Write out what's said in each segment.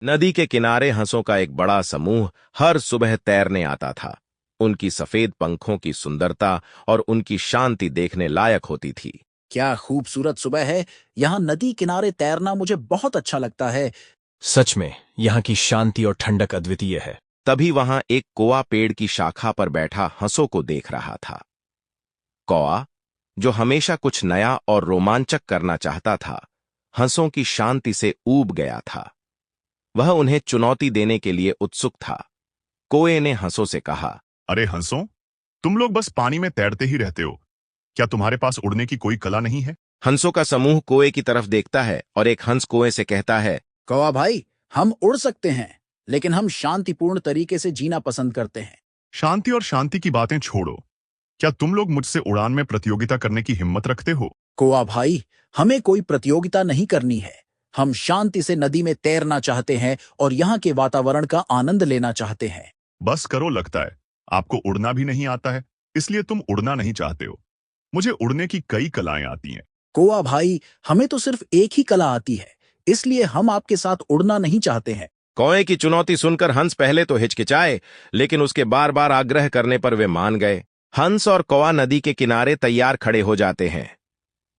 नदी के किनारे हंसों का एक बड़ा समूह हर सुबह तैरने आता था। उनकी सफेद पंखों की सुंदरता और उनकी शांति देखने लायक होती थी। क्या खूबसूरत सुबह है। यहाँ नदी किनारे तैरना मुझे बहुत अच्छा लगता है। सच में यहाँ की शांति और ठंडक अद्वितीय है। तभी वहां एक कौआ पेड़ की शाखा पर बैठा हंसों को देख रहा था। कौआ, जो हमेशा कुछ नया और रोमांचक करना चाहता था, हंसों की शांति से ऊब गया था। वह उन्हें चुनौती देने के लिए उत्सुक था। कौए ने हंसों से कहा, अरे हंसों, तुम लोग बस पानी में तैरते ही रहते हो। क्या तुम्हारे पास उड़ने की कोई कला नहीं है? हंसों का समूह कौए की तरफ देखता है और एक हंस कौए से कहता है, कौवा भाई, हम उड़ सकते हैं, लेकिन हम शांतिपूर्ण तरीके से जीना पसंद करते हैं। शांति और शांति की बातें छोड़ो। क्या तुम लोग मुझसे उड़ान में प्रतियोगिता करने की हिम्मत रखते हो? कौवा भाई, हमें कोई प्रतियोगिता नहीं करनी है। हम शांति से नदी में तैरना चाहते हैं और यहाँ के वातावरण का आनंद लेना चाहते हैं। बस करो, लगता है आपको उड़ना भी नहीं आता है, इसलिए तुम उड़ना नहीं चाहते हो। मुझे उड़ने की कई कलाएं आती हैं। कौवा भाई, हमें तो सिर्फ एक ही कला आती है, इसलिए हम आपके साथ उड़ना नहीं चाहते हैं। कौए की चुनौती सुनकर हंस पहले तो हिचकिचाए, लेकिन उसके बार बार आग्रह करने पर वे मान गए। हंस और कौआ नदी के किनारे तैयार खड़े हो जाते हैं।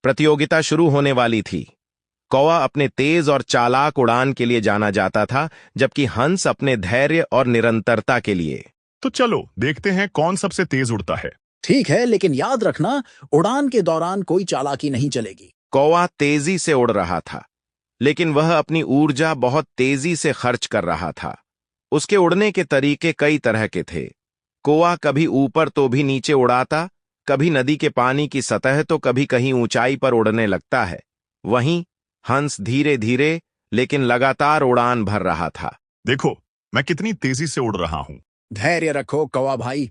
प्रतियोगिता शुरू होने वाली थी। कौआ अपने तेज और चालाक उड़ान के लिए जाना जाता था, जबकि हंस अपने धैर्य और निरंतरता के लिए। तो चलो देखते हैं कौन सबसे तेज उड़ता है। ठीक है, लेकिन याद रखना, उड़ान के दौरान कोई चालाकी नहीं चलेगी। कौआ तेजी से उड़ रहा था, लेकिन वह अपनी ऊर्जा बहुत तेजी से खर्च कर रहा था। उसके उड़ने के तरीके कई तरह के थे। कौआ कभी ऊपर तो भी नीचे उड़ाता, कभी नदी के पानी की सतह तो कभी कहीं ऊंचाई पर उड़ने लगता है। वहीं हंस धीरे धीरे लेकिन लगातार उड़ान भर रहा था। देखो मैं कितनी तेजी से उड़ रहा हूं। धैर्य रखो कौवा भाई,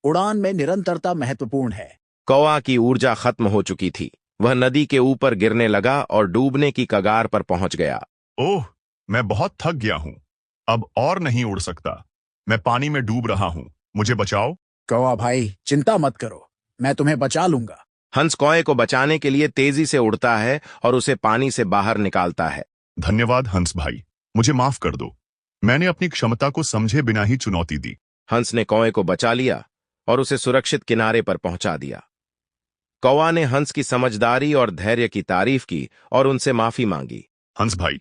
उड़ान में निरंतरता महत्वपूर्ण है। कौआ की ऊर्जा खत्म हो चुकी थी। वह नदी के ऊपर गिरने लगा और डूबने की कगार पर पहुंच गया। ओह, मैं बहुत थक गया हूं। अब और नहीं उड़ सकता। मैं पानी में डूब रहा हूं। मुझे बचाओ। कौवा भाई, चिंता मत करो, मैं तुम्हें बचा लूंगा। हंस कौए को बचाने के लिए तेजी से उड़ता है और उसे पानी से बाहर निकालता है। धन्यवाद हंस भाई, मुझे माफ कर दो। मैंने अपनी क्षमता को समझे बिना ही चुनौती दी। हंस ने कौए को बचा लिया और उसे सुरक्षित किनारे पर पहुंचा दिया। कौआ ने हंस की समझदारी और धैर्य की तारीफ की और उनसे माफी मांगी। हंस भाई,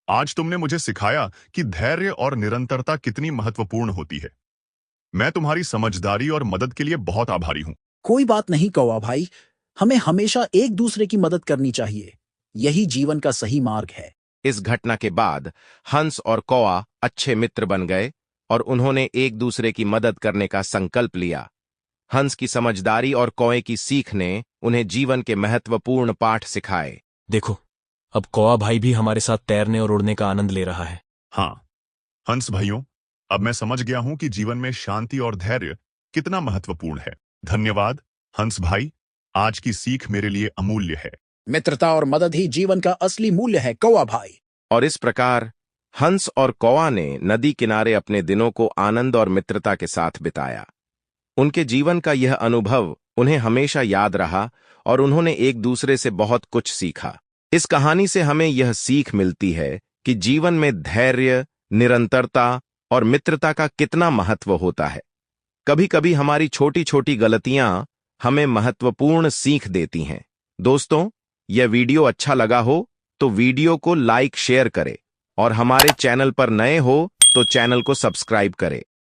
आज तुमने मुझे सिखाया कि धैर्य और निरंतरता कितनी महत्वपूर्ण होती है। मैं तुम्हारी समझदारी और मदद के लिए बहुत आभारी हूं। कोई बात नहीं कौवा भाई, हमें हमेशा एक दूसरे की मदद करनी चाहिए। यही जीवन का सही मार्ग है। इस घटना के बाद हंस और कौआ अच्छे मित्र बन गए और उन्होंने एक दूसरे की मदद करने का संकल्प लिया। हंस की समझदारी और कौए की सीख ने उन्हें जीवन के महत्वपूर्ण पाठ सिखाए। देखो, अब कौआ भाई भी हमारे साथ तैरने और उड़ने का आनंद ले रहा है। हाँ हंस भाइयों, अब मैं समझ गया हूं कि जीवन में शांति और धैर्य कितना महत्वपूर्ण है। धन्यवाद हंस भाई, आज की सीख मेरे लिए अमूल्य है। मित्रता और मदद ही जीवन का असली मूल्य है कौवा भाई। और इस प्रकार हंस और कौआ ने नदी किनारे अपने दिनों को आनंद और मित्रता के साथ बिताया। उनके जीवन का यह अनुभव उन्हें हमेशा याद रहा और उन्होंने एक दूसरे से बहुत कुछ सीखा। इस कहानी से हमें यह सीख मिलती है कि जीवन में धैर्य, निरंतरता और मित्रता का कितना महत्व होता है। कभी कभी हमारी छोटी छोटी गलतियां हमें महत्वपूर्ण सीख देती हैं। दोस्तों, यह वीडियो अच्छा लगा हो तो वीडियो को लाइक शेयर करें और हमारे चैनल पर नए हो तो चैनल को सब्सक्राइब करें।